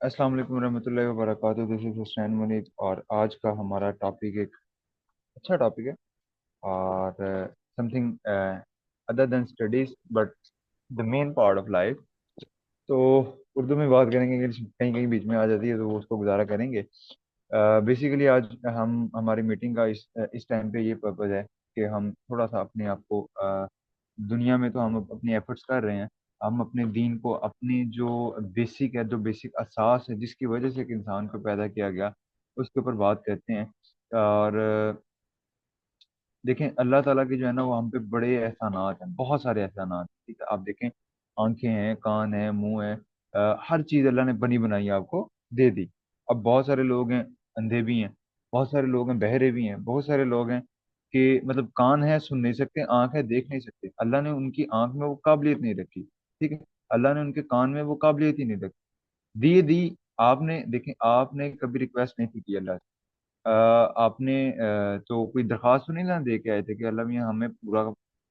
अस्सलाम वालेकुम रहमतुल्लाहि व बरकातुहू। दिस इज हुसैन मुनीब और आज का हमारा टॉपिक एक अच्छा टॉपिक है और something other than studies but the main part of life. तो उर्दू में बात करेंगे, इंग्लिश कहीं कहीं बीच में आ जाती है तो वो उसको गुजारा करेंगे। बेसिकली आज हम हमारी मीटिंग का इस टाइम पे ये पर्पज़ है कि हम थोड़ा सा अपने आप को दुनिया में तो हम अपनी एफर्ट्स कर रहे हैं। हम अपने दीन को, अपनी जो बेसिक है, जो बेसिक असास है जिसकी वजह से एक इंसान को पैदा किया गया, उसके ऊपर बात करते हैं। और देखें, अल्लाह ताला के जो है ना वो हम पे बड़े एहसानात हैं, बहुत सारे एहसानात। ठीक है, आप देखें, आंखें हैं, कान है, मुंह है, हर चीज़ अल्लाह ने बनी बनाई आपको दे दी। अब बहुत सारे लोग हैं अंधे भी हैं, बहुत सारे लोग हैं बहरे भी हैं, बहुत सारे लोग हैं कि मतलब कान है सुन नहीं सकते, आंख है देख नहीं सकते। अल्लाह ने उनकी आंख में वो काबिलियत नहीं रखी। ठीक है, अल्लाह ने उनके कान में वो काबिलियत ही नहीं रखी। दी। आपने देखें, आपने कभी रिक्वेस्ट नहीं की अल्लाह से। आपने तो कोई दरख्वास्त तो नहीं ना दे के आए थे कि अल्लाह मियाँ हमें पूरा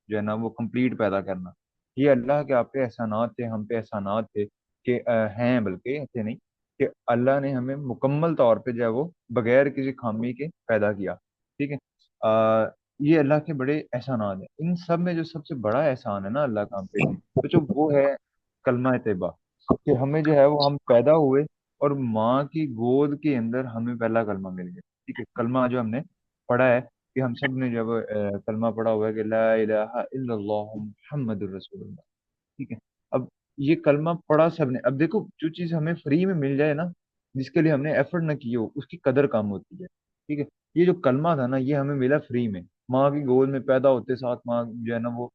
जो है ना वो कंप्लीट पैदा करना। ये अल्लाह के आप पे एहसानात थे, हम पे एहसानात थे कि हैं, बल्कि ऐसे नहीं कि अल्लाह ने हमें मुकम्मल तौर पे जो है वो बगैर किसी खामी के पैदा किया। ठीक है, ये अल्लाह के बड़े एहसानात हैं। इन सब में जो सबसे बड़ा एहसान है ना अल्लाह का हम पे, तो जो वो है कलमा तैयबा, कि हमें जो है वो हम पैदा हुए और माँ की गोद के अंदर हमें पहला कलमा मिल गया। ठीक है, कलमा जो हमने पढ़ा है कि हम सब ने जब कलमा पढ़ा हुआ है कि ला इलाहा इल्लल्लाहु मुहम्मदुर रसूलुल्लाह। ठीक है, अब ये कलमा पढ़ा सबने। अब देखो, जो चीज़ हमें फ्री में मिल जाए ना, जिसके लिए हमने एफर्ट ना की हो, उसकी कदर कम होती है। ठीक है, ये जो कलमा था ना ये हमें मिला फ्री में, माँ की गोद में पैदा होते साथ माँ जो है ना वो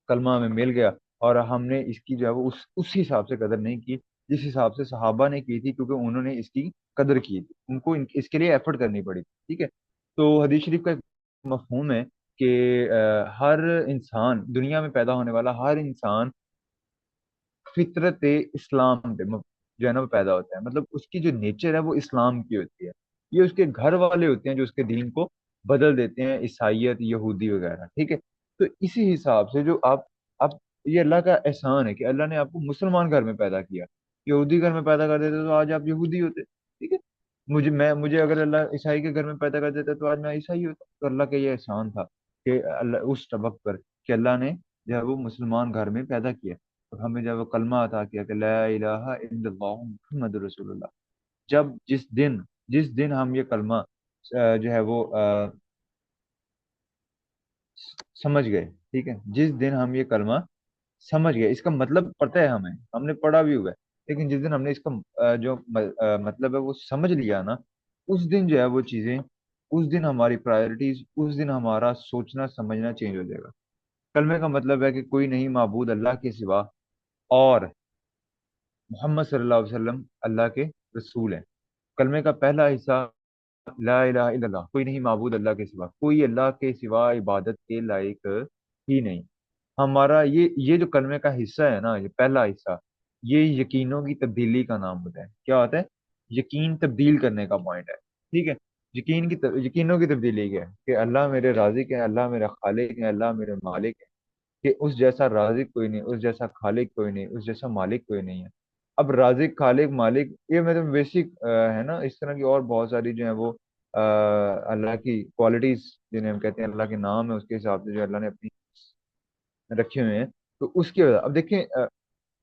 कलमा हमें मिल गया। और हमने इसकी जो है वो उस हिसाब से कदर नहीं की जिस हिसाब से सहाबा ने की थी, क्योंकि उन्होंने इसकी कदर की थी, उनको इसके लिए एफर्ट करनी पड़ी। ठीक है, तो हदीस शरीफ का एक मफहूम है कि हर इंसान, दुनिया में पैदा होने वाला हर इंसान फितरत इस्लाम पे जो है ना वो पैदा होता है। मतलब उसकी जो नेचर है वो इस्लाम की होती है। ये उसके घर वाले होते हैं जो उसके दीन को बदल देते हैं, ईसाइयत, यहूदी वगैरह। ठीक है, तो इसी हिसाब से जो आप ये अल्लाह का एहसान है कि अल्लाह ने आपको मुसलमान घर में पैदा किया। यहूदी घर में पैदा कर देते तो आज आप यहूदी होते। ठीक है, मुझे अगर अल्लाह ईसाई के घर में पैदा कर देता तो आज मैं ईसाई होता। तो अल्लाह का ये एहसान था कि अल्लाह उस वक्त पर कि अल्लाह ने जो है वो मुसलमान घर में पैदा किया और हमें जब वो कलमा अता किया कि ला इलाहा इल्लल्लाह मुहम्मदुर रसूलुल्लाह। जब जिस दिन हम ये कलमा जो है वो समझ गए। ठीक है, जिस दिन हम ये कलमा समझ गए, इसका मतलब पता है हमें, हमने पढ़ा भी हुआ है, लेकिन जिस दिन हमने इसका मतलब है वो समझ लिया ना, उस दिन जो है वो चीजें, उस दिन हमारी प्रायोरिटीज, उस दिन हमारा सोचना समझना चेंज हो जाएगा। कलमे का मतलब है कि कोई नहीं माबूद अल्लाह के सिवा, और मोहम्मद सल्लल्लाहु अलैहि वसल्लम अल्लाह के रसूल हैं। कलमे का पहला हिस्सा ला इलाहा इल्लल्लाह, कोई नहीं माबूद अल्लाह के सिवा, कोई अल्लाह के सिवा इबादत के लायक ही नहीं। हमारा ये जो कलमे का हिस्सा है ना, ये पहला हिस्सा, ये यकीनों की तब्दीली का नाम होता है। क्या होता है? यकीन तब्दील करने का पॉइंट है। ठीक है, यकीनों की तब्दीली क्या है कि अल्लाह मेरे राज़िक है, अल्लाह मेरा खालिक है, अल्लाह मेरे मालिक है। कि उस जैसा राज़िक कोई नहीं, उस जैसा खालिक कोई नहीं, उस जैसा मालिक कोई नहीं है। अब राज़िक, खालिक, मालिक, ये मतलब बेसिक है ना। इस तरह की और बहुत सारी जो है वो अल्लाह की क्वालिटीज जिन्हें हम कहते हैं, अल्लाह के नाम है, उसके हिसाब से जो अल्लाह ने अपनी रखे हुए हैं। तो उसकी वजह अब देखें,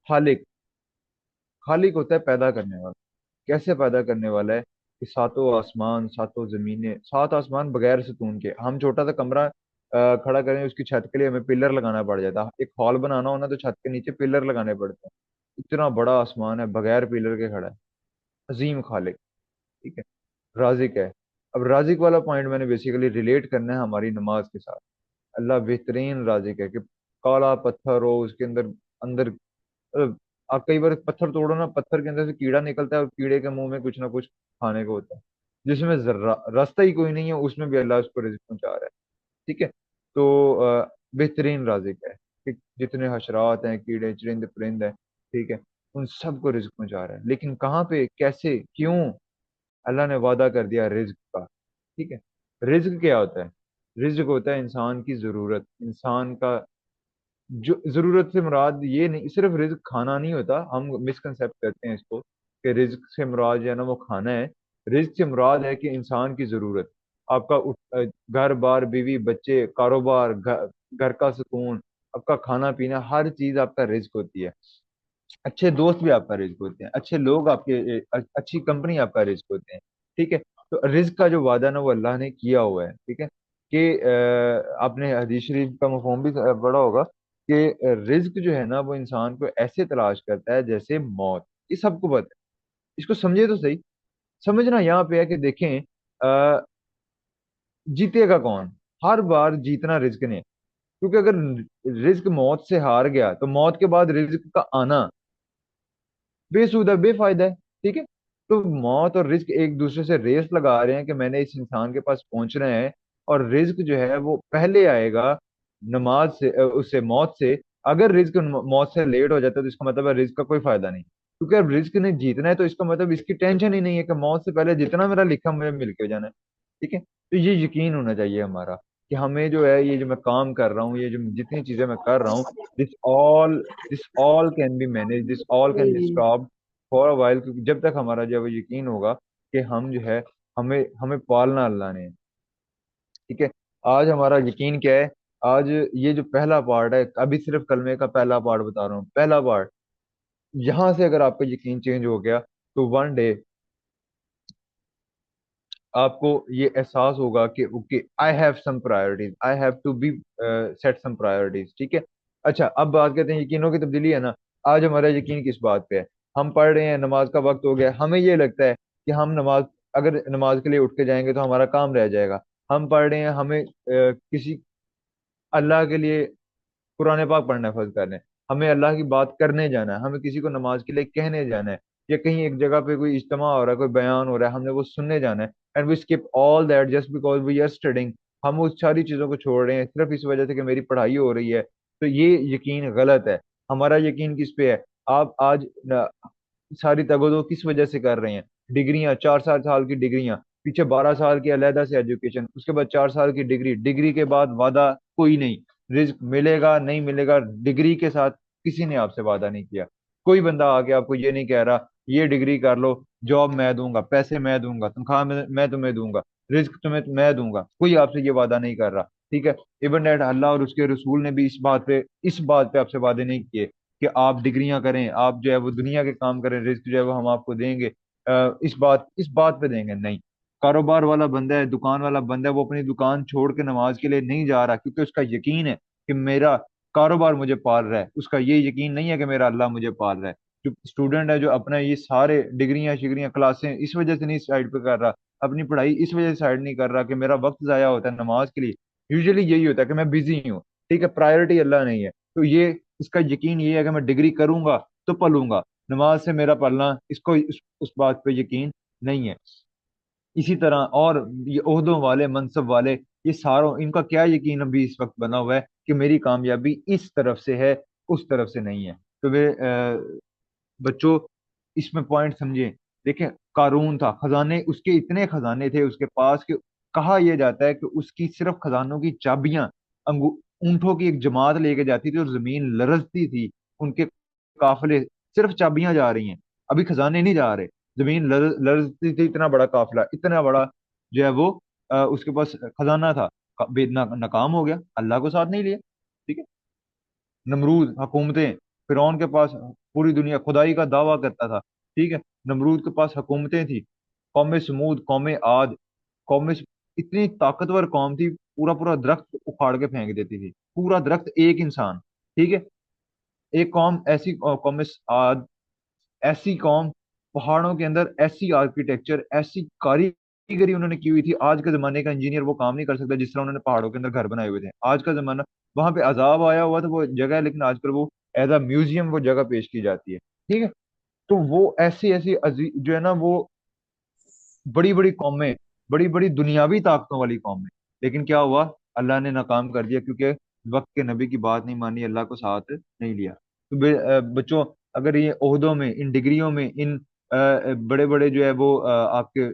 खालिक, खालिक होता है पैदा करने वाला। कैसे पैदा करने वाला है कि सातों आसमान, सातों जमीनें, सात आसमान बगैर सुकून के, हम छोटा सा कमरा खड़ा करें उसकी छत के लिए हमें पिलर लगाना पड़ जाता। एक हॉल बनाना हो ना तो छत के नीचे पिलर लगाने पड़ते हैं। इतना बड़ा आसमान है बगैर पिलर के खड़ा है। अजीम खालिक। ठीक है, राजिक है। अब राजिक वाला पॉइंट मैंने बेसिकली रिलेट करना है हमारी नमाज के साथ। अल्लाह बेहतरीन राजिक है कि काला पत्थर हो उसके अंदर, अंदर मतलब आप कई बार पत्थर तोड़ो ना, पत्थर के अंदर से कीड़ा निकलता है और कीड़े के मुंह में कुछ ना कुछ खाने को होता है, जिसमें जर्रा रास्ता ही कोई नहीं है, उसमें भी अल्लाह उसको रिज़्क पहुंचा रहा है। ठीक है, तो बेहतरीन राजिक है कि जितने हशरात हैं, कीड़े चरिंद परिंद हैं, ठीक है, उन सबको रिज्क पहुंचा रहा है। लेकिन कहाँ पे, कैसे, क्यों? अल्लाह ने वादा कर दिया रिज्क का। ठीक है, रिज्क क्या होता है? रिज्क होता है इंसान की जरूरत, इंसान का جو ضرورت سے مراد یہ نہیں، صرف رزق کھانا نہیں ہوتا، ہم مسکنسیپٹ کرتے ہیں اس کو کہ رزق سے مراد جو ہے نا وہ کھانا ہے۔ رزق سے مراد ہے کہ انسان کی ضرورت، آپ کا گھر بار، بیوی بچے، کاروبار، گھر کا سکون، آپ کا کھانا پینا، ہر چیز آپ کا رزق ہوتی ہے۔ اچھے دوست بھی آپ کا رزق ہوتے ہیں، اچھے لوگ آپ کے، اچھی کمپنی آپ کا رزق ہوتے ہیں، ٹھیک ہے۔ تو رزق کا جو وعدہ نا وہ اللہ نے کیا ہوا ہے، ٹھیک ہے، کہ آپ نے حدیث شریف کا مفہوم بھی پڑھا ہوگا کہ رزق جو ہے نا وہ انسان کو ایسے تلاش کرتا ہے جیسے موت، یہ سب کو پتا ہے۔ اس کو سمجھے تو صحیح، سمجھنا یہاں پہ ہے کہ دیکھیں، جیتے گا کون؟ ہر بار جیتنا رزق نے، کیونکہ اگر رزق موت سے ہار گیا تو موت کے بعد رزق کا آنا بے سود ہے، بے فائدہ ہے، ٹھیک ہے۔ تو موت اور رزق ایک دوسرے سے ریس لگا رہے ہیں کہ میں نے اس انسان کے پاس پہنچنا ہے، اور رزق جو ہے وہ پہلے آئے گا نماز سے، اس سے موت سے۔ اگر رزق موت سے لیٹ ہو جاتا ہے تو اس کا مطلب ہے رزق کا کوئی فائدہ نہیں، کیونکہ اب رزق نے جیتنا ہے تو اس کا مطلب اس کی ٹینشن ہی نہیں ہے کہ موت سے پہلے جتنا میرا لکھا مجھے مل کے جانا ہے، ٹھیک ہے۔ تو یہ یقین ہونا چاہیے ہمارا کہ ہمیں جو ہے یہ جو میں کام کر رہا ہوں، یہ جو جتنی چیزیں میں کر رہا ہوں، this all can be manage, this all can be stop for a while, کیونکہ جب تک ہمارا جو ہے وہ یقین ہوگا کہ ہم جو ہے، ہمیں ہمیں پالنا اللہ نے ہے، ٹھیک ہے۔ آج ہمارا یقین کیا ہے؟ آج یہ جو پہلا پارٹ ہے، ابھی صرف کلمے کا پہلا پارٹ بتا رہا ہوں، پہلا پارٹ، یہاں سے اگر آپ کا یقین چینج ہو گیا تو ون ڈے آپ کو یہ احساس ہوگا کہ okay I have some priorities, I have to be set some priorities, ٹھیک ہے۔ اچھا، اب بات کرتے ہیں یقینوں کی تبدیلی ہے نا۔ آج ہمارا یقین کس بات پہ ہے؟ ہم پڑھ رہے ہیں، نماز کا وقت ہو گیا، ہمیں یہ لگتا ہے کہ ہم نماز، اگر نماز کے لیے اٹھ کے جائیں گے تو ہمارا کام رہ جائے گا۔ ہم پڑھ رہے ہیں، ہمیں کسی اللہ کے لیے قرآن پاک پڑھنا ہے، فرض کر لیں ہمیں اللہ کی بات کرنے جانا ہے، ہمیں کسی کو نماز کے لیے کہنے جانا ہے، یا کہیں ایک جگہ پہ کوئی اجتماع ہو رہا ہے، کوئی بیان ہو رہا ہے، ہم نے وہ سننے جانا ہے، and we skip all that just because we are studying, ہم اس ساری چیزوں کو چھوڑ رہے ہیں صرف اس وجہ سے کہ میری پڑھائی ہو رہی ہے۔ تو یہ یقین غلط ہے۔ ہمارا یقین کس پہ ہے؟ آپ آج ساری تگودو کس وجہ سے کر رہے ہیں؟ ڈگریاں، 4 سال کی ڈگریاں، پیچھے 12 سال کی علیحدہ سے ایجوکیشن، اس کے بعد 4 سال کی ڈگری، ڈگری کے بعد وعدہ کوئی نہیں، رزق ملے گا نہیں ملے گا، ڈگری کے ساتھ کسی نے آپ سے وعدہ نہیں کیا۔ کوئی بندہ آ کے آپ کو یہ نہیں کہہ رہا یہ ڈگری کر لو، جاب میں دوں گا، پیسے میں دوں گا، تنخواہ میں تمہیں دوں گا، رزق تمہیں میں دوں گا، کوئی آپ سے یہ وعدہ نہیں کر رہا، ٹھیک ہے۔ ایون دیٹ اللہ اور اس کے رسول نے بھی اس بات پہ آپ سے وعدے نہیں کیے کہ آپ ڈگریاں کریں، آپ جو ہے وہ دنیا کے کام کریں، رزق جو ہے وہ ہم آپ کو دیں گے، اس بات پہ دیں گے نہیں۔ کاروبار والا بندہ ہے، دکان والا بندہ ہے، وہ اپنی دکان چھوڑ کے نماز کے لیے نہیں جا رہا کیونکہ اس کا یقین ہے کہ میرا کاروبار مجھے پال رہا ہے، اس کا یہ یقین نہیں ہے کہ میرا اللہ مجھے پال رہا ہے۔ جو اسٹوڈنٹ ہے جو اپنا یہ سارے ڈگریاں شگریاں کلاسیں اس وجہ سے نہیں سائڈ پہ کر رہا، اپنی پڑھائی اس وجہ سے سائڈ نہیں کر رہا کہ میرا وقت ضائع ہوتا ہے نماز کے لیے، یوزلی یہی ہوتا ہے کہ میں بزی ہوں، ٹھیک ہے، پرائرٹی اللہ نہیں ہے، تو یہ اس کا یقین یہ ہے کہ میں ڈگری کروں گا تو پلوں گا، نماز سے میرا پلنا اس کو اس بات پہ یقین نہیں ہے۔ اسی طرح اور یہ عہدوں والے، منصب والے، یہ ساروں ان کا کیا یقین ابھی اس وقت بنا ہوا ہے کہ میری کامیابی اس طرف سے ہے، اس طرف سے نہیں ہے۔ تو بچوں، اس میں پوائنٹ سمجھیں، دیکھیں، قارون تھا، خزانے اس کے اتنے خزانے تھے اس کے پاس کہ کہا یہ جاتا ہے کہ اس کی صرف خزانوں کی چابیاں اونٹوں کی ایک جماعت لے کے جاتی تھی اور زمین لرزتی تھی، ان کے قافلے، صرف چابیاں جا رہی ہیں، ابھی خزانے نہیں جا رہے، زمین لرزتی تھی، اتنا بڑا قافلہ، اتنا بڑا جو ہے وہ اس کے پاس خزانہ تھا، ناکام ہو گیا، اللہ کو ساتھ نہیں لیا، ٹھیک ہے۔ نمرود، حکومتیں، فرعون کے پاس پوری دنیا خدائی کا دعویٰ کرتا تھا، ٹھیک ہے، نمرود کے پاس حکومتیں تھی، قوم سمود، قوم عاد، اتنی طاقتور قوم تھی، پورا پورا درخت اکھاڑ کے پھینک دیتی تھی، پورا درخت ایک انسان، ٹھیک ہے۔ ایک قوم ایسی، قوم عاد، ایسی قوم، پہاڑوں کے اندر ایسی آرکیٹیکچر، ایسی کاریگری انہوں نے کی ہوئی تھی، آج کے زمانے کا انجینئر وہ کام نہیں کر سکتا جس طرح انہوں نے پہاڑوں کے اندر گھر بنائے ہوئے تھے، آج کا زمانہ، وہاں پہ عذاب آیا ہوا تھا وہ جگہ ہے، لیکن آج کل وہ ایز اے میوزیم وہ جگہ پیش کی جاتی ہے، ٹھیک ہے۔ تو وہ ایسی ایسی جو ہے نا وہ بڑی بڑی قومیں، بڑی بڑی دنیاوی طاقتوں والی قومیں، لیکن کیا ہوا؟ اللہ نے ناکام کر دیا کیونکہ وقت کے نبی کی بات نہیں مانی، اللہ کو ساتھ نہیں لیا۔ تو بچوں، اگر یہ عہدوں میں، ان ڈگریوں میں، ان بڑے بڑے جو ہے وہ آپ کے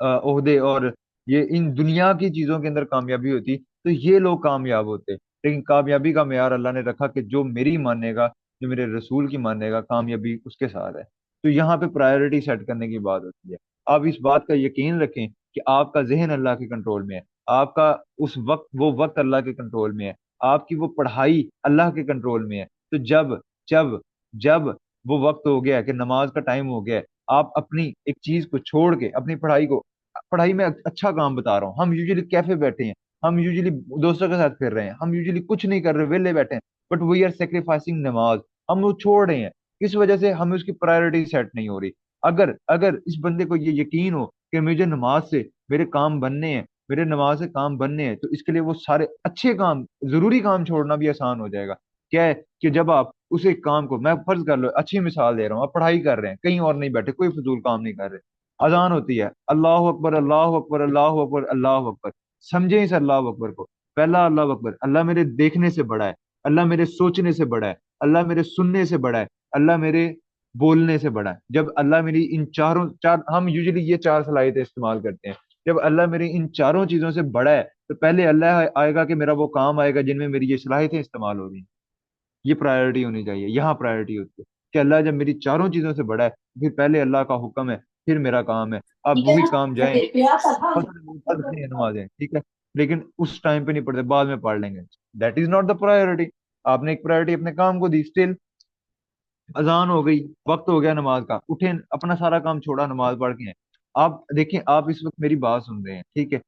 عہدے اور یہ ان دنیا کی چیزوں کے اندر کامیابی ہوتی تو یہ لوگ کامیاب ہوتے، لیکن کامیابی کا معیار اللہ نے رکھا کہ جو میری مانے گا، جو میرے رسول کی مانے گا، کامیابی اس کے ساتھ ہے۔ تو یہاں پہ پرائیورٹی سیٹ کرنے کی بات ہوتی ہے۔ آپ اس بات کا یقین رکھیں کہ آپ کا ذہن اللہ کے کنٹرول میں ہے، آپ کا اس وقت وہ وقت اللہ کے کنٹرول میں ہے، آپ کی وہ پڑھائی اللہ کے کنٹرول میں ہے۔ تو جب جب وہ وقت ہو گیا کہ نماز کا ٹائم ہو گیا ہے، آپ اپنی ایک چیز کو چھوڑ کے اپنی پڑھائی کو، پڑھائی میں اچھا کام بتا رہا ہوں، ہم یوزلی کیفے بیٹھے ہیں، ہم یوزلی دوستوں کے ساتھ پھر رہے ہیں، ہم یوزلی کچھ نہیں کر رہے، ویلے بیٹھے ہیں، بٹ وی آر سیکریفائسنگ نماز، ہم وہ چھوڑ رہے ہیں، کس وجہ سے؟ ہمیں اس کی پرائیورٹی سیٹ نہیں ہو رہی۔ اگر اس بندے کو یہ یقین ہو کہ مجھے نماز سے میرے کام بننے ہیں، میرے نماز سے کام بننے ہیں، تو اس کے لیے وہ سارے اچھے کام، ضروری کام چھوڑنا بھی آسان ہو جائے گا۔ کیا ہے کہ جب آپ اس ایک کام کو، میں فرض کر لو، اچھی مثال دے رہا ہوں، آپ پڑھائی کر رہے ہیں، کہیں اور نہیں بیٹھے، کوئی فضول کام نہیں کر رہے، اذان ہوتی ہے، اللہ اکبر اللہ اکبر اللہ اکبر اللہ اکبر، سمجھیں اس اللہ اکبر کو، پہلا اللہ اکبر، اللہ میرے دیکھنے سے بڑا ہے، اللہ میرے سوچنے سے بڑا ہے، اللہ میرے سننے سے بڑا ہے، اللہ میرے بولنے سے بڑا ہے۔ جب اللہ میری ان چار، ہم یوزلی یہ چار صلاحیتیں استعمال کرتے ہیں، جب اللہ میری ان چاروں چیزوں سے بڑا ہے تو پہلے اللہ آئے گا کہ میرا وہ کام آئے گا جن میں میری یہ صلاحیتیں استعمال ہو رہی ہیں۔ یہ پرائیورٹی ہونی چاہیے، یہاں پرائیورٹی ہوتی ہے کہ اللہ جب میری چاروں چیزوں سے بڑا ہے، پھر پہلے اللہ کا حکم ہے، پھر میرا کام ہے۔ اب وہی کام جائیں، بہت سارے لوگ پڑھتے ہیں نمازیں، ٹھیک ہے، لیکن اس ٹائم پہ نہیں پڑھتے، بعد میں پڑھ لیں گے، that is not the priority. آپ نے ایک پرائیورٹی اپنے کام کو دی، اسٹل اذان ہو گئی، وقت ہو گیا نماز کا، اٹھیں، اپنا سارا کام چھوڑا، نماز پڑھ کے ہیں۔ آپ دیکھیں، آپ اس وقت میری بات سن رہے ہیں، ٹھیک ہے،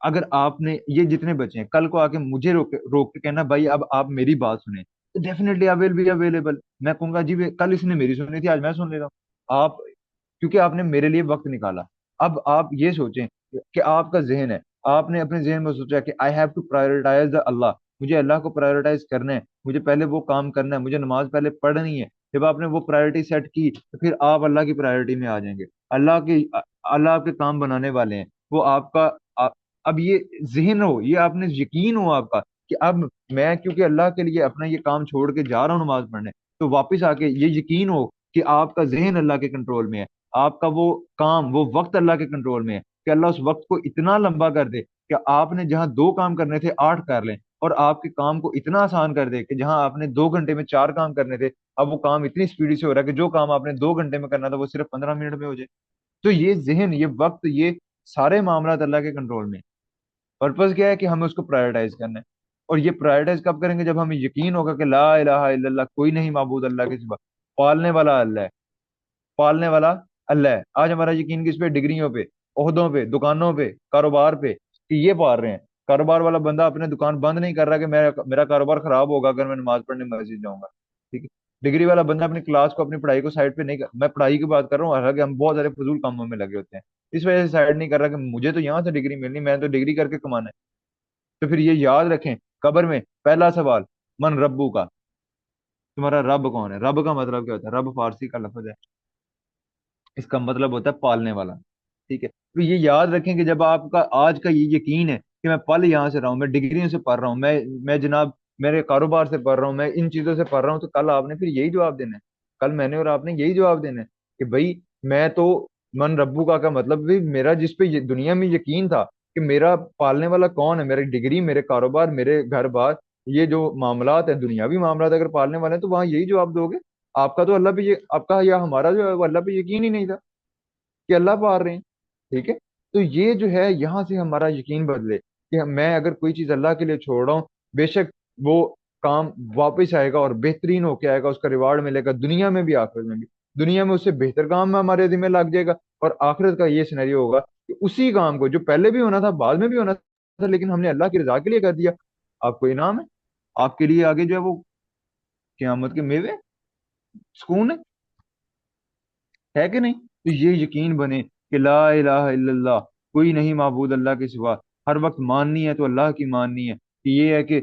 اگر آپ نے یہ جتنے بچے ہیں کل کو آ کے مجھے روک کے کہنا بھائی اب آپ میری بات سنیں، تو definitely I will be available, میں کہوں گا جی کل اس نے میری سنی تھی، آج میں سن لیتا ہوں، آپ کیونکہ آپ نے میرے لیے وقت نکالا۔ اب آپ یہ سوچیں کہ آپ کا ذہن ہے، آپ نے اپنے ذہن میں سوچا کہ آئی ہیو ٹو پرائرٹائز اللہ، مجھے اللہ کو پرائرٹائز کرنا ہے، مجھے پہلے وہ کام کرنا ہے، مجھے نماز پہلے پڑھنی ہے۔ جب آپ نے وہ پرائرٹی سیٹ کی تو پھر آپ اللہ کی پرائرٹی میں آ جائیں گے، اللہ آپ کے کام بنانے والے ہیں، وہ آپ کا اب یہ ذہن ہو، یہ آپ نے یقین ہو آپ کا کہ اب میں کیونکہ اللہ کے لیے اپنا یہ کام چھوڑ کے جا رہا ہوں نماز پڑھنے، تو واپس آ کے یہ یقین ہو کہ آپ کا ذہن اللہ کے کنٹرول میں ہے، آپ کا وہ کام، وہ وقت اللہ کے کنٹرول میں ہے، کہ اللہ اس وقت کو اتنا لمبا کر دے کہ آپ نے جہاں 2 کام کرنے تھے 8 کر لیں، اور آپ کے کام کو اتنا آسان کر دے کہ جہاں آپ نے 2 گھنٹے میں 4 کام کرنے تھے، اب وہ کام اتنی اسپیڈی سے ہو رہا ہے کہ جو کام آپ نے 2 گھنٹے میں کرنا تھا وہ صرف 15 منٹ میں ہو جائے۔ تو یہ ذہن، یہ وقت، یہ سارے معاملات اللہ کے کنٹرول میں ہیں۔ پرپز کیا ہے کہ ہمیں اس کو پرائرٹائز کرنا ہے، اور یہ پرائرٹائز کب کریں گے؟ جب ہمیں یقین ہوگا کہ لا الہ الا اللہ، کوئی نہیں معبود اللہ کے سوا، پالنے والا اللہ ہے، پالنے والا اللہ ہے۔ آج ہمارا یقین کس پہ؟ ڈگریوں پہ، عہدوں پہ، دکانوں پہ، کاروبار پہ، کہ یہ پال رہے ہیں۔ کاروبار والا بندہ اپنے دکان بند نہیں کر رہا کہ میرا کاروبار خراب ہوگا اگر میں نماز پڑھنے مسجد جاؤں گا، ٹھیک ہے۔ ڈگری والا بندہ اپنی کلاس کو، اپنی پڑھائی کو سائڈ پہ نہیں میں پڑھائی کی بات کر رہا ہوں، حالانکہ ہم بہت سارے فضول کاموں میں لگے ہوتے ہیں، اس وجہ سے سائڈ نہیں کر رہا کہ مجھے تو یہاں سے ڈگری ملنی، میں تو ڈگری کر کے کمانا ہے۔ تو پھر یہ یاد رکھیں، قبر میں پہلا سوال، من ربو کا، تمہارا رب کون ہے؟ رب کا مطلب کیا ہوتا ہے؟ رب فارسی کا لفظ ہے، اس کا مطلب ہوتا ہے پالنے والا، ٹھیک ہے۔ تو یہ یاد رکھیں کہ جب آپ کا آج کا یہ یقین ہے کہ میں پل یہاں سے رہا ہوں، میں ڈگریوں سے پڑھ رہا ہوں، میں جناب میرے کاروبار سے پڑھ رہا ہوں، میں ان چیزوں سے پڑھ رہا ہوں، تو کل آپ نے پھر یہی جواب دینا ہے، کل میں نے اور آپ نے یہی جواب دینا ہے کہ بھائی میں تو، من ربو کا مطلب بھی میرا جس پہ دنیا میں یقین تھا کہ میرا پالنے والا کون ہے، میری ڈگری، میرے کاروبار، میرے گھر بار، یہ جو معاملات ہیں، دنیاوی معاملات اگر پالنے والے ہیں تو وہاں یہی جواب دو گے۔ آپ کا تو اللہ پہ آپ کا یا ہمارا جو ہے وہ اللہ پہ یقین ہی نہیں تھا کہ اللہ پال رہے ہیں، ٹھیک ہے۔ تو یہ جو ہے یہاں سے ہمارا یقین بدلے کہ میں اگر کوئی چیز اللہ کے لیے چھوڑ رہا ہوں، بے شک وہ کام واپس آئے گا اور بہترین ہو کے آئے گا، اس کا ریوارڈ ملے گا دنیا میں بھی آخرت میں بھی۔ دنیا میں اس سے بہتر کام میں ہمارے ذمہ لگ جائے گا، اور آخرت کا یہ سینیریو ہوگا کہ اسی کام کو جو پہلے بھی ہونا تھا، بعد میں بھی ہونا تھا، لیکن ہم نے اللہ کی رضا کے لیے کر دیا، آپ کو انعام ہے، آپ کے لیے آگے جو ہے وہ قیامت کے میوے، سکون ہے کہ نہیں؟ تو یہ یقین بنے کہ لا الہ الا اللہ، کوئی نہیں معبود اللہ کے سوا، ہر وقت ماننی ہے تو اللہ کی ماننی ہے، کہ یہ ہے کہ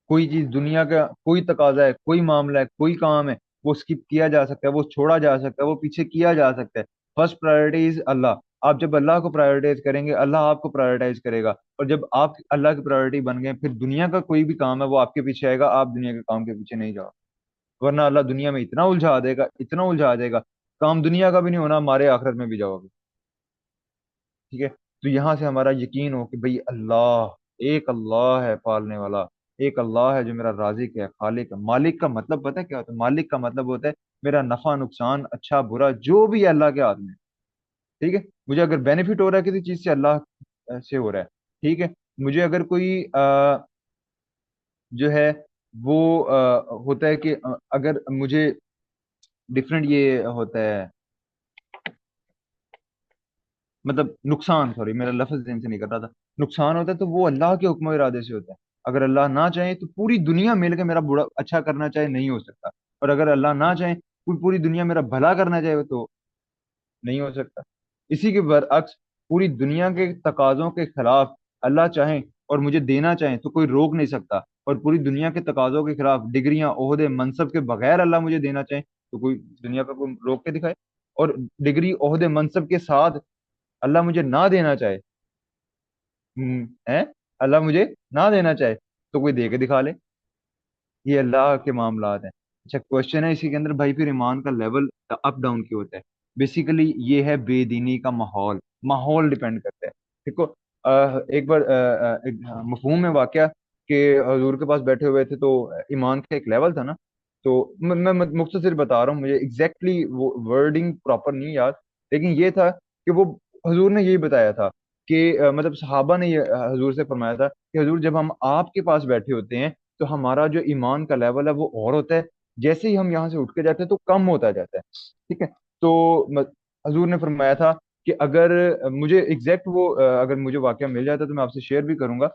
کوئی چیز دنیا کا کوئی تقاضا ہے، کوئی معاملہ ہے، کوئی کام ہے، وہ اسکپ کیا جا سکتا ہے، وہ چھوڑا جا سکتا ہے، وہ پیچھے کیا جا سکتا ہے۔ فرسٹ پرائرٹی از اللہ۔ آپ جب اللہ کو پرائرٹائز کریں گے، اللہ آپ کو پرائرٹائز کرے گا، اور جب آپ اللہ کی پرائرٹی بن گئے، پھر دنیا کا کوئی بھی کام ہے وہ آپ کے پیچھے آئے گا، آپ دنیا کے کام کے پیچھے نہیں جاؤ، ورنہ اللہ دنیا میں اتنا الجھا دے گا، اتنا الجھا دے گا، کام دنیا کا بھی نہیں ہونا، ہمارے آخرت میں بھی جاؤ گے، ٹھیک ہے۔ تو یہاں سے ہمارا یقین ہو کہ بھئی اللہ، ایک اللہ ہے پالنے والا، ایک اللہ ہے جو میرا رازق ہے، خالق ہے۔ مالک کا مطلب پتہ ہے کیا ہوتا ہے؟ مالک کا مطلب ہوتا ہے میرا نفع نقصان اچھا برا جو بھی ہے اللہ کے ہاتھ میں، ٹھیک ہے؟ مجھے اگر بینیفٹ ہو رہا ہے کسی چیز سے، اللہ سے ہو رہا ہے، ٹھیک ہے؟ مجھے اگر کوئی جو ہے وہ ہوتا ہے کہ اگر مجھے ڈفرینٹ یہ ہوتا ہے، مطلب نقصان، سوری میرا لفظ ذہن سے نہیں کر رہا تھا، نقصان ہوتا ہے تو وہ اللہ کے حکم و ارادے سے ہوتا ہے۔ اگر اللہ نہ چاہے تو پوری دنیا مل کے میرا برا اچھا کرنا چاہے نہیں ہو سکتا، اور اگر اللہ نہ چاہے پوری دنیا میرا بھلا کرنا چاہے تو نہیں ہو سکتا۔ اسی کے برعکس پوری دنیا کے تقاضوں کے خلاف اللہ چاہیں اور مجھے دینا چاہیں تو کوئی روک نہیں سکتا، اور پوری دنیا کے تقاضوں کے خلاف ڈگریاں عہدے منصب کے بغیر اللہ مجھے دینا چاہیں تو کوئی دنیا کا کوئی روک کے دکھائے، اور ڈگری عہدے منصب کے ساتھ اللہ مجھے نہ دینا چاہے، ہے، اللہ مجھے نہ دینا چاہے تو کوئی دے کے دکھا لے۔ یہ اللہ کے معاملات ہیں۔ اچھا کوشچن ہے اسی کے اندر بھائی، پھر ایمان کا لیول اپ ڈاؤن کیوں ہوتا ہے؟ بیسیکلی یہ ہے بے دینی کا ماحول، ماحول ڈپینڈ کرتا ہے۔ دیکھو ایک بار ایک مفہوم ہے واقعہ کہ حضور کے پاس بیٹھے ہوئے تھے تو ایمان کا ایک لیول تھا نا، تو میں مختصر بتا رہا ہوں، مجھے ایگزیکٹلی وہ ورڈنگ پراپر نہیں یاد، لیکن یہ تھا کہ وہ حضور نے یہی بتایا تھا کہ مطلب صحابہ نے یہ حضور سے فرمایا تھا کہ حضور جب ہم آپ کے پاس بیٹھے ہوتے ہیں تو ہمارا جو ایمان کا لیول ہے وہ اور ہوتا ہے، جیسے ہی ہم یہاں سے اٹھ کے جاتے ہیں تو کم ہوتا جاتا ہے، ٹھیک ہے؟ تو حضور نے فرمایا تھا کہ اگر مجھے ایگزیکٹ وہ اگر مجھے واقعہ مل جاتا ہے تو میں آپ سے شیئر بھی کروں گا،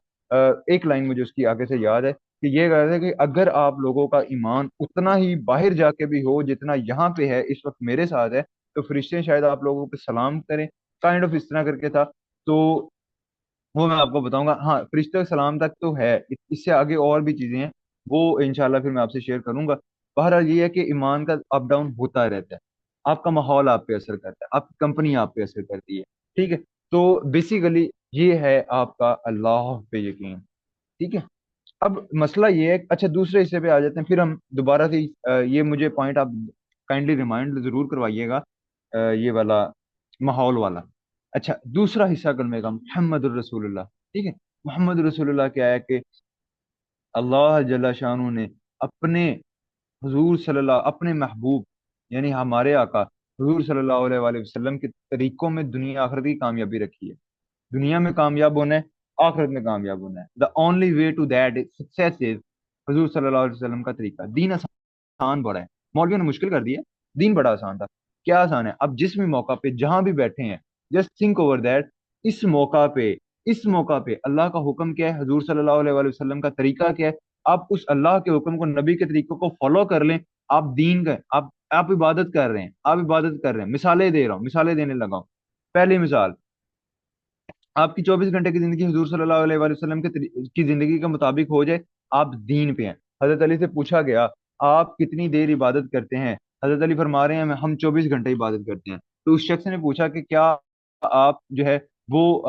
ایک لائن مجھے اس کی آگے سے یاد ہے کہ یہ کہا ہے کہ اگر آپ لوگوں کا ایمان اتنا ہی باہر جا کے بھی ہو جتنا یہاں پہ ہے اس وقت میرے ساتھ ہے تو فرشتے شاید آپ لوگوں پہ سلام کریں، کائنڈ آف اس طرح کر کے تھا۔ تو وہ میں آپ کو بتاؤں گا، ہاں فرشتہ سلام تک تو ہے، اس سے آگے اور بھی چیزیں ہیں، وہ انشاءاللہ پھر میں آپ سے شیئر کروں گا۔ بہرحال یہ ہے کہ ایمان کا اپ ڈاؤن ہوتا رہتا ہے، آپ کا ماحول آپ پہ اثر کرتا ہے، آپ کی کمپنی آپ پہ اثر کرتی ہے، ٹھیک ہے؟ تو بیسیکلی یہ ہے آپ کا اللہ پہ یقین، ٹھیک ہے؟ اب مسئلہ یہ ہے، اچھا دوسرے حصے پہ آ جاتے ہیں، پھر ہم دوبارہ سے یہ مجھے پوائنٹ آپ کائنڈلی ریمائنڈ ضرور کروائیے گا، یہ والا ماحول والا۔ اچھا دوسرا حصہ کلمے کا محمد الرسول اللہ، ٹھیک ہے؟ محمد رسول اللہ کیا ہے کہ اللہ جل شانہ نے اپنے حضور صلی اللہ، اپنے محبوب یعنی ہمارے آقا حضور صلی اللہ علیہ وآلہ وسلم کے طریقوں میں دنیا آخرت کی کامیابی رکھی ہے۔ دنیا میں کامیاب ہونا ہے، آخرت میں کامیاب ہونا ہے، the only way to that success is حضور صلی اللہ علیہ وسلم کا طریقہ۔ دین آسان بڑا ہے، مولویوں نے مشکل کر دیا، دین بڑا آسان تھا۔ کیا آسان ہے؟ اب جس بھی موقع پہ جہاں بھی بیٹھے ہیں، جسٹ تھنک اوور دیٹ، اس موقع پہ، اس موقع پہ اللہ کا حکم کیا ہے، حضور صلی اللہ علیہ وآلہ وسلم کا طریقہ کیا ہے، آپ اس اللہ کے حکم کو، نبی کے طریقوں کو فالو کر لیں، آپ دین کا، آپ عبادت کر رہے ہیں، آپ عبادت کر رہے ہیں۔ مثالیں دے رہا ہوں، مثالیں دینے لگا ہوں۔ پہلی مثال، آپ کی 24 گھنٹے کی زندگی حضور صلی اللہ علیہ وآلہ وسلم کی زندگی کے مطابق ہو جائے، آپ دین پہ ہیں۔ حضرت علی سے پوچھا گیا آپ کتنی دیر عبادت کرتے ہیں؟ حضرت علی فرما رہے ہیں ہم 24 گھنٹے عبادت کرتے ہیں۔ تو اس شخص نے پوچھا کہ کیا آپ جو ہے وہ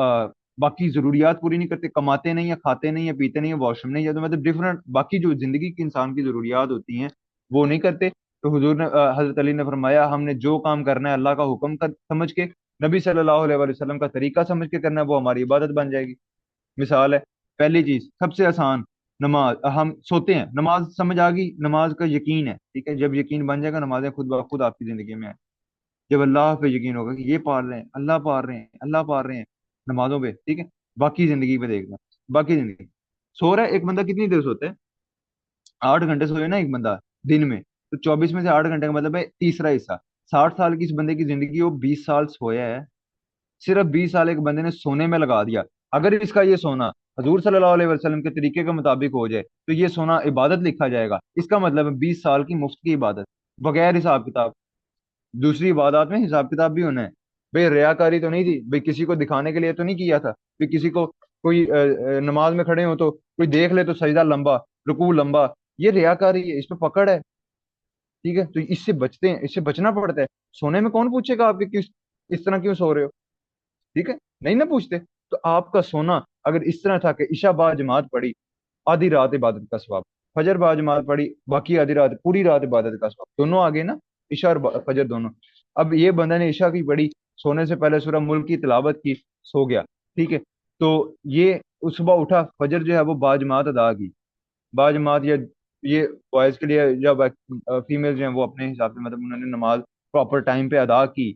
باقی ضروریات پوری نہیں کرتے، کماتے نہیں ہیں، کھاتے نہیں ہیں، پیتے نہیں ہیں، واش روم نہیں جاتے، مطلب ڈفرنٹ باقی جو زندگی کی انسان کی ضروریات ہوتی ہیں وہ نہیں کرتے؟ تو حضور نے حضرت علی نے فرمایا ہم نے جو کام کرنا ہے اللہ کا حکم سمجھ کے، نبی صلی اللہ علیہ وآلہ وسلم کا طریقہ سمجھ کے کرنا ہے، وہ ہماری عبادت بن جائے گی۔ مثال ہے، پہلی چیز سب سے آسان، نماز۔ ہم سوتے ہیں، نماز سمجھ آ گئی، نماز کا یقین ہے، ٹھیک ہے؟ جب یقین بن جائے گا نمازیں خود بخود آپ کی زندگی میں آئیں۔ جب اللہ پہ یقین ہوگا کہ یہ پڑھ رہے ہیں، اللہ پڑھ رہے ہیں، اللہ پڑھ رہے ہیں نمازوں پہ، ٹھیک ہے؟ باقی زندگی پہ دیکھنا، باقی زندگی سو رہا ہے ایک بندہ کتنی دیر سوتا ہے؟ 8 گھنٹے سوئے نا ایک بندہ دن میں، تو 24 میں سے 8 گھنٹے کا مطلب ہے تیسرا حصہ، 60 سال کی اس بندے کی زندگی، وہ 20 سال سویا ہے، صرف 20 سال ایک بندے نے سونے میں لگا دیا۔ اگر اس کا یہ سونا حضور صلی اللہ علیہ وسلم کے طریقے کے مطابق ہو جائے تو یہ سونا عبادت لکھا جائے گا، اس کا مطلب ہے 20 سال کی مفت کی عبادت بغیر حساب کتاب۔ دوسری عبادات میں حساب کتاب بھی ہونا ہے، بھئی ریاکاری تو نہیں تھی، بھئی کسی کو دکھانے کے لیے تو نہیں کیا تھا، بھئی کسی کو کوئی نماز میں کھڑے ہو تو کوئی دیکھ لے تو سجدہ لمبا، رکوع لمبا، یہ ریاکاری ہے، اس پہ پکڑ ہے، ٹھیک ہے؟ تو اس سے بچتے ہیں، اس سے بچنا پڑتا ہے۔ سونے میں کون پوچھے گا آپ کے کس اس طرح کیوں سو رہے ہو، ٹھیک ہے؟ نہیں نہ پوچھتے۔ تو آپ کا سونا اگر اس طرح تھا کہ عشاء با جماعت پڑھی، آدھی رات عبادت کا ثواب، فجر با جماعت پڑھی، باقی آدھی رات، پوری رات عبادت کا ثواب، دونوں آگے نا، عشاء اور فجر دونوں۔ اب یہ بندہ نے عشاء کی پڑھی، سونے سے پہلے سورہ ملک کی تلاوت کی، سو گیا، ٹھیک ہے؟ تو یہ صبح اٹھا، فجر جو ہے وہ با جماعت ادا کی، बाजमात, या ये बॉयज के लिए, जब फीमेल जो हैं वो अपने हिसाब से, मतलब उन्होंने नमाज प्रॉपर टाइम पे अदा की,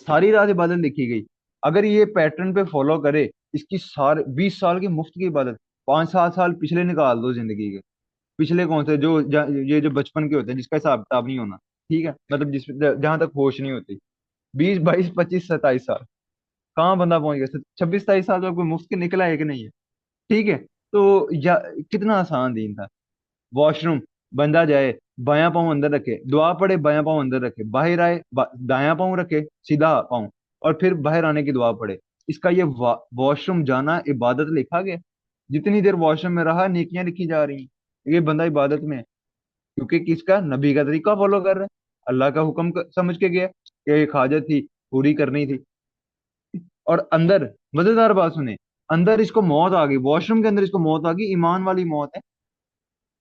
सारी रात इबादत लिखी गई। अगर ये पैटर्न पे फॉलो करे, इसकी सारे 20 साल की मुफ्त की इबादत, 5-7 साल पिछले निकाल दो जिंदगी के, पिछले कौन से जो ये जो बचपन के होते हैं जिसका हिसाब किताब नहीं होना, ठीक है, मतलब जिस जहां तक होश नहीं होती, 20, 22, 25, 27 साल, कहाँ बंदा पहुंच गया? 26, 27 साल तो कोई मुफ्त के निकला है कि नहीं है? ठीक है। तो या कितना आसान दीन था। वॉशरूम, बंदा जाए, बायां पाँव अंदर रखे, दुआ पढ़े, बायां पाँव अंदर रखे, बाहर आए, दायां पाँव रखे, सीधा पाँव, और फिर बाहर आने की दुआ पढ़े। इसका ये वॉशरूम जाना इबादत लिखा गया। जितनी देर वॉशरूम में रहा, नेकियां लिखी जा रही हैं। ये बंदा इबादत में है, क्योंकि किसका? नबी का तरीका फॉलो कर रहा है, अल्लाह का हुक्म समझ के गया कि एक हाजत थी, पूरी करनी थी। और अंदर, मजेदार बात सुने, अंदर इसको मौत आ गई, वॉशरूम के अंदर इसको मौत आ गई, ईमान वाली मौत है,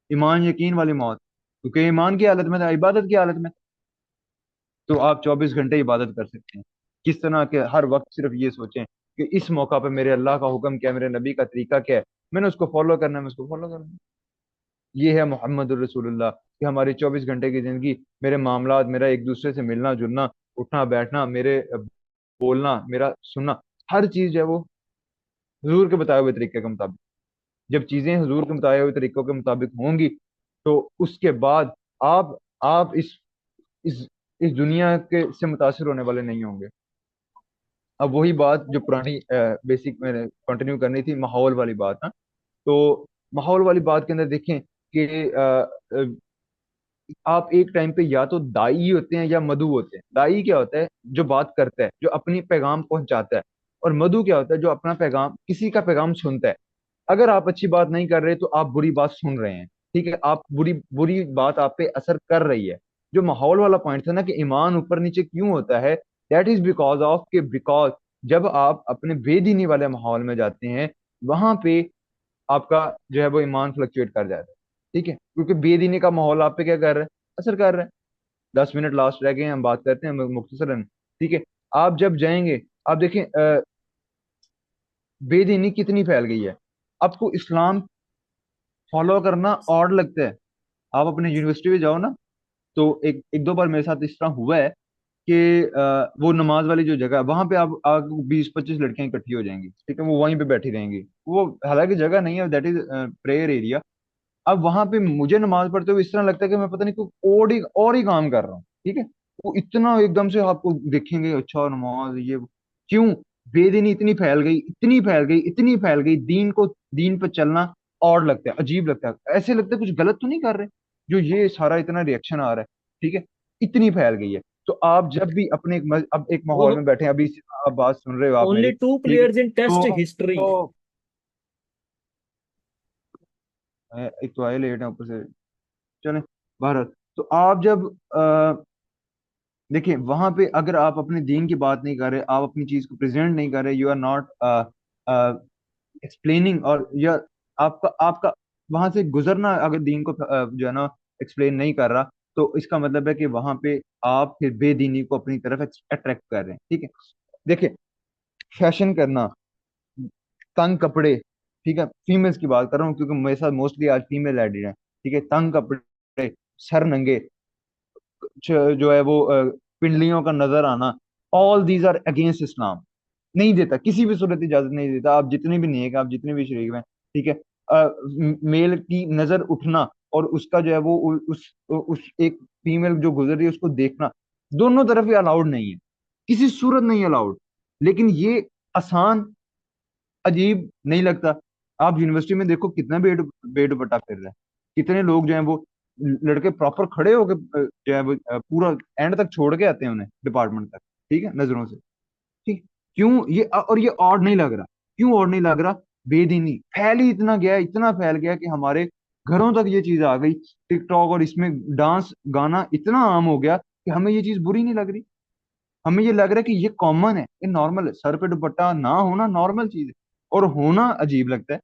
ईमान यकीन वाली मौत, क्योंकि ईमान की हालत में था, इबादत की हालत में। तो आप 24 घंटे इबादत कर सकते हैं, किस तरह के हर वक्त सिर्फ ये सोचें कि इस मौका पे मेरे अल्लाह का हुक्म क्या है, मेरे नबी का तरीका क्या है, मैंने उसको फॉलो करना है, मैं उसको फॉलो करूंगा। ये है मोहम्मद रसूलुल्लाह कि हमारी 24 घंटे की जिंदगी, मेरे मामलात, मेरा एक दूसरे से मिलना जुलना, उठना बैठना, मेरे बोलना, मेरा सुनना, हर चीज है वो हुजूर के बताए हुए तरीके के मुताबिक। जब चीजें हुजूर के बताए हुए तरीकों के मुताबिक होंगी, तो उसके बाद आप इस इस दुनिया के से मुतासिर होने वाले नहीं होंगे। अब वही बात जो पुरानी बेसिक मैंने कंटिन्यू करनी थी, माहौल वाली बात ना। तो माहौल वाली बात के अंदर देखें कि आप एक टाइम पे या तो दाई होते हैं या मधु होते हैं। दाई क्या होता है? जो बात करता है, जो अपनी पैगाम पहुंचाता है। और मधु क्या होता है? जो अपना पैगाम, किसी का पैगाम सुनता है। अगर आप अच्छी बात नहीं कर रहे तो आप बुरी बात सुन रहे हैं, ठीक है, आप बुरी बुरी बात आप पे असर कर रही है। जो माहौल वाला पॉइंट था ना कि ईमान ऊपर नीचे क्यों होता है, दैट इज बिकॉज ऑफ के, बिकॉज जब आप अपने बेदीनी वाले माहौल में जाते हैं, वहां पे आपका जो है वो ईमान फ्लक्चुएट कर जाता है। ठीक है, क्योंकि बेदीनी का माहौल आप पे क्या कर रहा है? असर कर रहा है। 10 मिनट लास्ट रह गए हैं, हम बात करते हैं मुख्तसरन। ठीक है, आप जब जाएंगे, आप देखें बेदीनी कितनी फैल गई है। आपको इस्लाम फॉलो करना ऑड लगता है, आप अपने यूनिवर्सिटी में जाओ ना, तो एक एक दो बार मेरे साथ इस तरह हुआ है कि वो नमाज वाली जो जगह है, वहां पे आप 20-25 लड़कियां इकट्ठी हो जाएंगी, ठीक है, वो वहीं पे बैठी रहेंगी। वो हालांकि जगह नहीं है, दैट इज प्रेयर एरिया। अब वहां पे मुझे नमाज पढ़ते हुए इस तरह लगता है कि मैं पता नहीं कोई और ही काम कर रहा हूँ। ठीक है, वो इतना एकदम से आपको देखेंगे, अच्छा नमाज ये वो। क्यों? बेदीनी इतनी फैल गई, इतनी फैल गई, इतनी फैल गई, दीन पे चलना और लगता है, अजीब लगता है, ऐसे लगता है कुछ गलत तो नहीं कर रहे, जो ये सारा इतना रिएक्शन आ रहा है। ठीक है, इतनी फैल गई है। तो आप जब भी अपने अब एक माहौल में बैठे हैं, अभी आप बात सुन रहे हो आप ओनली मेरी, टू ठीक है, प्लेयर्स इन टेस्ट हिस्ट्री। तो एक तो आए लेट है ऊपर से, चले भारत। तो आप जब देखिए वहां पे, अगर आप अपने दीन की बात नहीं कर रहे, आप अपनी चीज को प्रेजेंट नहीं कर रहे, यू आर नॉट एक्सप्लेनिंग, और या आपका आपका वहां से गुजरना अगर दीन को जो है ना एक्सप्लेन नहीं कर रहा, तो इसका मतलब है कि वहां पे आप फिर बेदीनी को अपनी तरफ अट्रैक्ट कर रहे हैं। ठीक है, देखिए, फैशन करना, तंग कपड़े, ठीक है, फीमेल्स की बात कर रहा हूँ क्योंकि मेरे साथ मोस्टली आज फीमेल एडिड है। ठीक है, तंग कपड़े, सर नंगे, जो है वो पिंडलियों का नजर आना, all these are against Islam. नहीं देता, किसी भी सूरत इजाजत नहीं देता, आप जितने भी नेक, आप जितने भी शरीक हैं। ठीक है, मेल की नजर उठना और उसका जो है वो उस एक फीमेल जो गुजर रही है उसको देखना, दोनों तरफ ही अलाउड नहीं है, किसी सूरत नहीं अलाउड। लेकिन ये आसान, अजीब नहीं लगता? आप यूनिवर्सिटी में देखो कितना बेदुपट्टा फिर रहा है, कितने लोग जो हैं वो, लड़के प्रॉपर खड़े होके जो है वो पूरा एंड तक छोड़ के आते हैं उन्हें डिपार्टमेंट तक, ठीक है, नजरों से। ठीक, क्यों ये और ये ऑड नहीं लग रहा? क्यों ऑड नहीं लग रहा? बेदीनी फैल ही इतना गया, इतना फैल गया कि हमारे घरों तक ये चीज आ गई। टिकटॉक और इसमें डांस गाना इतना आम हो गया कि हमें ये चीज बुरी नहीं लग रही, हमें ये लग रहा है कि ये कॉमन है, ये नॉर्मल है, सर पे दुपट्टा ना होना नॉर्मल चीज है, और होना अजीब लगता है।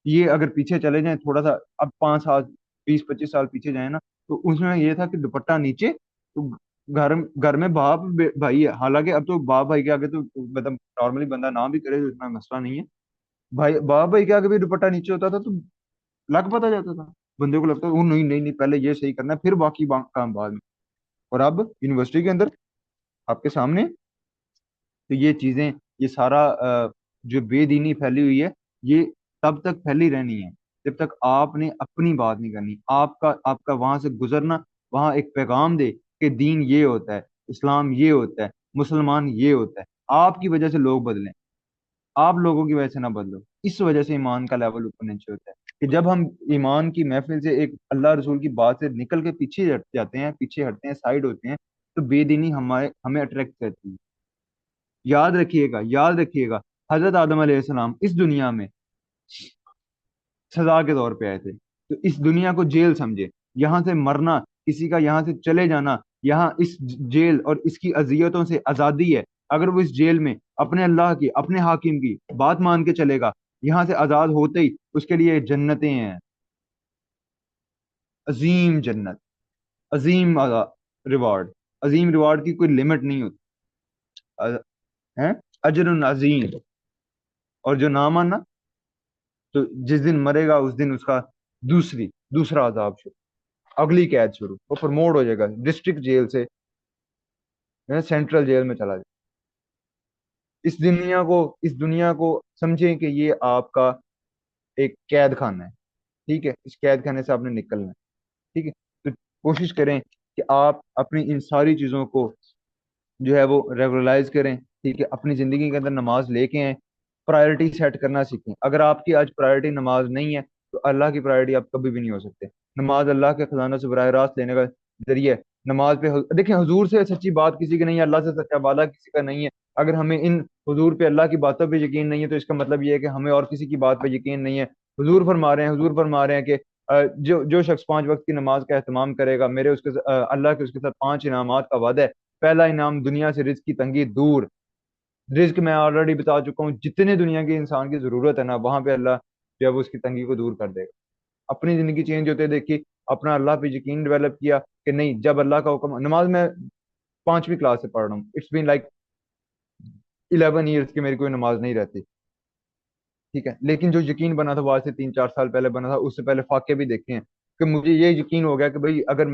ये अगर पीछे चले जाएं थोड़ा सा, अब 5 साल, 20-25 साल पीछे जाए ना, तो उसमें ये था कि दुपट्टा नीचे, तो घर घर में बाप भाई है, हालांकि अब तो बाप भाई के आगे तो मतलब नॉर्मली बंदा ना भी करे तो इतना मसला नहीं है। भाई बाप भाई के आगे भी दुपट्टा नीचे होता था, तो लग पता जाता था। बंदे को लगता था वो नहीं नहीं नहीं, पहले ये सही करना है, फिर बाकी काम बाद में। और अब यूनिवर्सिटी के अंदर आपके सामने, तो ये चीजें, ये सारा जो बेदीनी फैली हुई है, ये तब तक फैली रहनी है जब तक आपने अपनी बात नहीं करनी। आपका आपका वहां से गुजरना, वहां एक पैगाम दे कि दीन ये होता है, इस्लाम ये होता है, मुसलमान ये होता है। आपकी वजह से लोग बदलें, आप लोगों की वजह से ना बदलो। इस वजह से ईमान का लेवल ऊपर नीचे होता है कि जब हम ईमान की महफिल से, एक अल्लाह रसूल की बात से निकल के पीछे हट जाते हैं, पीछे हटते हैं, साइड होते हैं, तो बेदीनी हमारे हमें अट्रैक्ट करती है। याद रखिएगा, याद रखिएगा, हजरत आदम अलैहिस्सलाम इस दुनिया में सजा के तौर पे आए थे, तो इस दुनिया को जेल समझे। यहाँ से मरना, किसी का यहाँ से चले जाना, यहाँ इस जेल और इसकी अजियतों से आजादी है। अगर वो इस जेल में अपने अल्लाह की, अपने हाकिम की बात मान के चलेगा, यहाँ से आजाद होते ही उसके लिए जन्नतें हैं, अजीम जन्नत, अजीम रिवार्ड। अजीम रिवार्ड की कोई लिमिट नहीं होती। है अजर अजीम। और जो ना माना, तो जिस दिन मरेगा उस दिन उसका दूसरा अजाब शुरू, अगली कैद शुरू, वो प्रमोट हो जाएगा डिस्ट्रिक्ट जेल से, सेंट्रल जेल में चला जाए। इस दुनिया को समझें कि ये आपका एक कैद खाना है। ठीक है, इस कैद खाने से आपने निकलना है। ठीक है, तो कोशिश करें कि आप अपनी इन सारी चीजों को जो है वो रेगुलराइज करें। ठीक है, अपनी जिंदगी के अंदर नमाज लेके आए, प्रायोरिटी सेट करना सीखें। अगर आपकी आज प्रायोरिटी नमाज नहीं है, तो अल्लाह की प्रायोरिटी आप कभी भी नहीं हो सकते। नमाज अल्लाह के खजानों से बराह रास्त लेने का जरिए है। नमाज पे देखिए, हुजूर से सच्ची बात किसी की नहीं है, अल्लाह से सच्चा वादा किसी का नहीं है। अगर हमें इन हुजूर पे, अल्लाह की बातों पे यकीन नहीं है, तो इसका मतलब ये है कि हमें और किसी की बात पे यकीन नहीं है। हुजूर फरमा रहे हैं कि जो जो शख्स 5 वक्त की नमाज का एहतमाम करेगा, मेरे अल्लाह के उसके साथ 5 इनामात का वादा है। पहला इनाम, दुनिया से रिस्क की तंगी दूर। रिस्क मैं ऑलरेडी बता चुका हूँ, जितने दुनिया के इंसान की जरूरत है ना, वहां पे अल्लाह जो है वो उसकी तंगी को दूर कर देगा। अपनी जिंदगी चेंज होते देखी, अपना अल्लाह पे यकीन डेवलप किया कि नहीं, जब अल्लाह का हुक्म, नमाज मैं 5वीं क्लास से पढ़ रहा हूँ, इट्स बीन लाइक 11 ईयर्स की मेरी कोई नमाज नहीं रहती। ठीक है, लेकिन जो यकीन बना था वो आज से 3-4 साल पहले बना था। उससे पहले फाके भी देखे हैं कि मुझे ये यकीन हो गया कि भाई अगर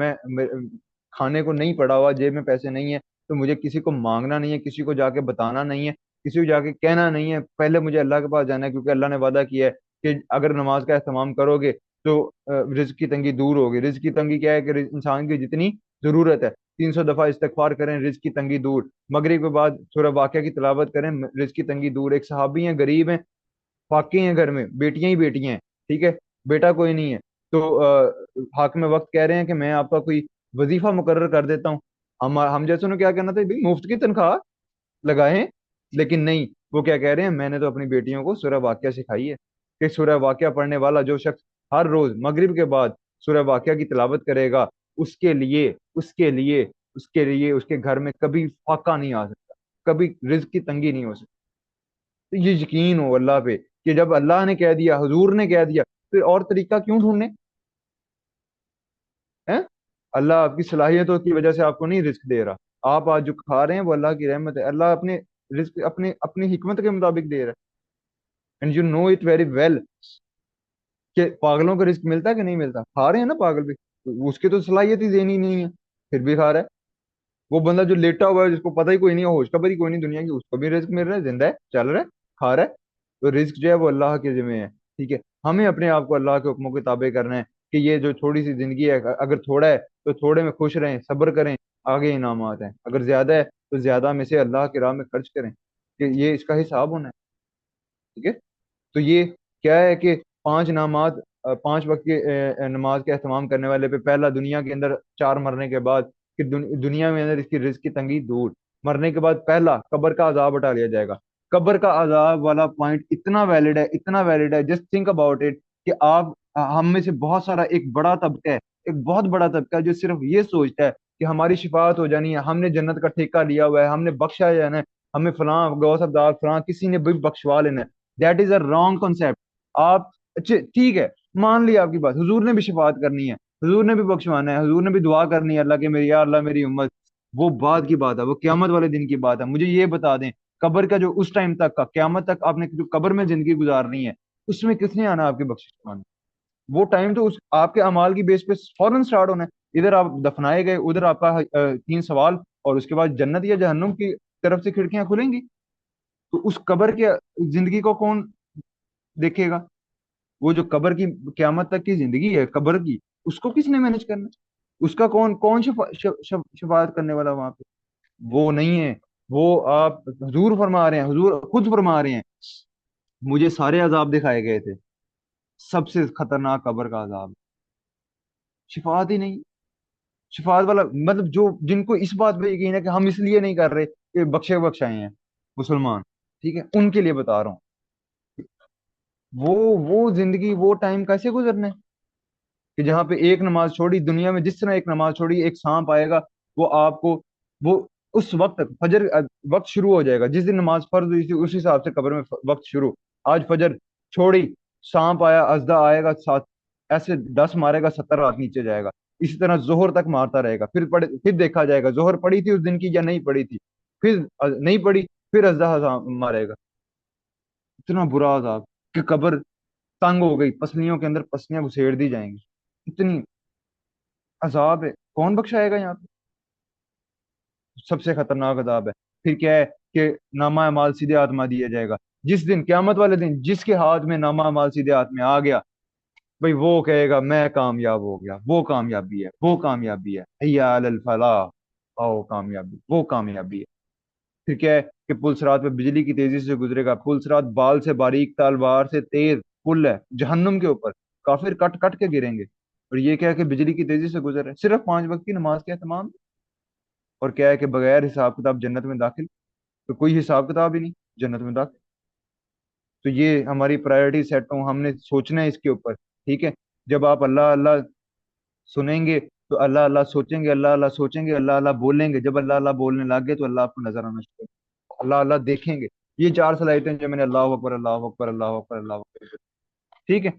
खाने को नहीं पड़ा हुआ, जेब में पैसे नहीं है, तो मुझे किसी को मांगना नहीं है, किसी को जाके बताना नहीं है, किसी को जाके कहना नहीं है। पहले मुझे अल्लाह के पास जाना है, क्योंकि अल्लाह ने वादा किया है कि अगर नमाज का एहतमाम करोगे तो रिज्क की तंगी दूर होगी। रिज्क की तंगी क्या है कि इंसान की जितनी जरूरत है, 300 दफा इस्तगफार करें, रिज्क की तंगी दूर। मगरिब के बाद सूरह वाक़िया की तिलावत करें, रिज्क की तंगी दूर। एक सहाबी हैं, गरीब हैं, फाके हैं, घर में बेटियां ही बेटियां हैं। ठीक है, बेटा कोई नहीं है, तो हाकिम वक्त कह रहे हैं कि मैं आपका कोई वजीफा मुकर्रर कर देता हूँ। हम जैसों ने क्या कहना था, भाई मुफ्त की तनख्वाह लगाएं। लेकिन नहीं, वो क्या कह रहे हैं, मैंने तो अपनी बेटियों को सूरह वाक़िया सिखाई है कि सूरह वाक़िया पढ़ने वाला जो शख्स हर रोज मगरिब के बाद सूरह वाक़िया की तिलावत करेगा, उसके लिए उसके घर में कभी फाका नहीं आ सकता, कभी रिज्क की तंगी नहीं हो सकती। तो ये यकीन हो अल्लाह पे कि जब अल्लाह ने कह दिया, हुजूर ने कह दिया, फिर और तरीका क्यों ढूंढने हैं। अल्लाह आपकी सलाहियतों की वजह से आपको नहीं रिस्क दे रहा। आप आज जो खा रहे हैं वो अल्लाह की रहमत है। अल्लाह अपने रिस्क अपने अपनी हिकमत के मुताबिक दे रहा है, and you know it very well कि पागलों को रिस्क मिलता है कि नहीं मिलता। खा रहे हैं ना पागल भी, तो उसकी तो सलाहियत ही देनी नहीं है, फिर भी खा रहा है। वो बंदा जो लेटा हुआ है, जिसको पता ही कोई नहीं है, होश खबर ही कोई नहीं दुनिया की, उसको भी रिस्क मिल रहा है, जिंदा है, चल रहा है, खा रहा है। तो रिस्क जो है वो अल्लाह के जिम्मे है। ठीक है, हमें अपने आप को अल्लाह के हुक्मों के ताबे करना है कि ये जो थोड़ी सी जिंदगी है, अगर थोड़ा है तो थोड़े में खुश रहें, सब्र करें, आगे इनामात हैं। अगर ज्यादा है तो ज्यादा में से अल्लाह की राह में खर्च करें, कि ये इसका हिसाब होना है। ठीक है, तो ये क्या है कि 5 नमाज, 5 वक्त की नमाज का एहतमाम करने वाले पे पहला, दुनिया के अंदर 4 मरने के बाद कि दुनिया में अंदर इसकी रिस्क की तंगी दूर। मरने के बाद पहला, कब्र का अजाब हटा लिया जाएगा। कब्र का अजाब वाला पॉइंट इतना वैलिड है, इतना वैलिड है, जस्ट थिंक अबाउट इट कि आप, हम में से बहुत सारा एक बड़ा तबका है, एक बहुत बड़ा तबका है जो सिर्फ ये सोचता है कि हमारी शिफात हो जानी है, हमने जन्नत का ठेका लिया हुआ है, हमने बख्शा जाना है, हमें फलां गौसफदार फलां किसी ने भी बख्शवा लेना है। That is a wrong concept. आप, अच्छा ठीक है, मान लिया आपकी बात, हुजूर ने भी शफात करनी है, हुजूर ने भी बख्शवाना है, हुजूर ने भी दुआ करनी है अल्लाह के, मेरी या अल्लाह मेरी उम्मत, वो बात की बात है, वो क्यामत वाले दिन की बात है। मुझे ये बता दें, कब्र का जो उस टाइम तक का, क्यामत तक आपने जो कब्र में जिंदगी गुजारनी है, उसमें किसने आना आपकी बख्शिश मांगने। वो टाइम तो उस आपके अमाल की बेस पे फौरन स्टार्ट होना है। इधर आप दफनाए गए, उधर आपका 3 सवाल, और उसके बाद जन्नत या जहन्नुम की तरफ से खिड़कियां खुलेंगी। तो उस कब्र के जिंदगी को कौन देखेगा? वो जो कब्र की क्यामत तक की जिंदगी है कब्र की, उसको किसने मैनेज करना है? उसका कौन कौन शफात करने वाला वहां पे? वो नहीं है। वो आप हुजूर फरमा रहे हैं, हुजूर खुद फरमा रहे हैं, मुझे सारे अजाब दिखाए गए थे, सबसे खतरनाक कब्र का अजाब शिफात ही नहीं। शिफात वाला मतलब जो जिनको इस बात पे यकीन है कि हम इसलिए नहीं कर रहे कि बख्शे बख्शाए हैं मुसलमान, ठीक है, उनके लिए बता रहा हूँ। वो वो जिंदगी वो टाइम कैसे गुजरना है कि जहाँ पे एक नमाज छोड़ी, दुनिया में जिस तरह एक नमाज छोड़ी, एक सांप आएगा, वो आपको, वो उस वक्त तक फजर वक्त शुरू हो जाएगा जिस दिन नमाज फर्ज हुई थी, उस हिसाब से कब्र में वक्त शुरू। आज फजर छोड़ी, सांप आया, अजदा आएगा साथ, ऐसे 10 मारेगा, 70 हाथ नीचे जाएगा। इसी तरह जोहर तक मारता रहेगा, फिर देखा जाएगा जोहर पड़ी थी उस दिन की या नहीं पड़ी थी, फिर नहीं पड़ी, फिर अजदा मारेगा। इतना बुरा अजाब कि कब्र तंग हो गई, पसलियों के अंदर पसलियां घुसेड़ दी जाएंगी। इतनी अजाब है, कौन बख्शाएगा यहाँ पे? सबसे खतरनाक अजाब है। फिर क्या है कि नामा अमाल सीधे हाथ में दिया जाएगा। जिस दिन क्यामत वाले दिन जिसके हाथ में नामा अमाल सीधे हाथ में आ गया, भाई वो कहेगा मैं कामयाब हो गया, वो कामयाबी है, वो कामयाबी है, हैया अलल फलाह, आओ कामयाबी, वो कामयाबी है। फिर क्या है कि पुल सिरात पे बिजली की तेजी से गुजरेगा, पुल सिरात बाल से बारीक तलवार से तेज पुल है जहन्नुम के ऊपर, काफिर कट कट के गिरेंगे। और ये क्या है कि बिजली की तेजी से गुजर रहे हैं, सिर्फ 5 वक्त की नमाज के तमाम। और क्या है कि बगैर हिसाब किताब जन्नत में दाखिल, तो कोई हिसाब किताब ही नहीं, जन्नत में दाखिल। तो ये हमारी प्रायोरिटी सेट हो, हमने सोचना है इसके ऊपर, ठीक है। जब आप अल्लाह अल्लाह सुनेंगे तो अल्लाह अल्लाह सोचेंगे, अल्लाह अल्लाह सोचेंगे, अल्लाह अल्लाह बोलेंगे, जब अल्लाह अल्लाह बोलने लग गए तो अल्लाह आपको नजर आना शुरू होगा। अल्लाह अल्लाह देखेंगे। ये 4 सलाहियतें जो मैंने, अल्लाह अकबर, अल्लाह अकबर, अल्लाह अकबर, अल्लाह अकबर, ठीक है।